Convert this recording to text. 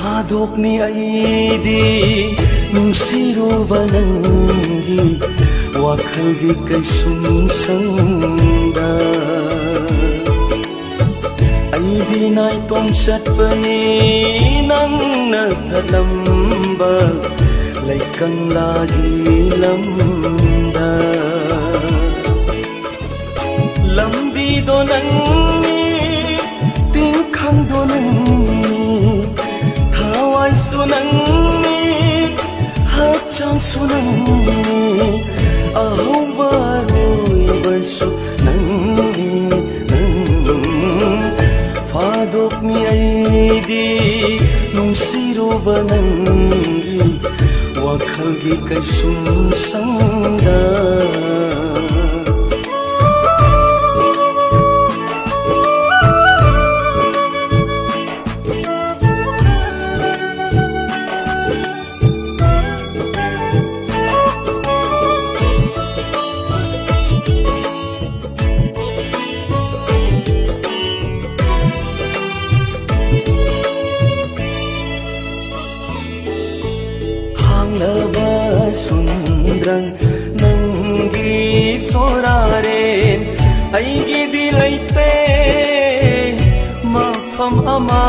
Padok ni aidi nungsiruba nanggi wakalgi kay sumsangda aidi na'y tomsat paninang nagtalambag laikang lagi lamda lambido nangni tingkang do nangni thawai sunangni hapchang sunangni aho baroi barso nangni Padok ni aidi nungsiruba nanggi wakalgi kay sumsangda Sundrang nanggi soraren aigi dilaite mafam ama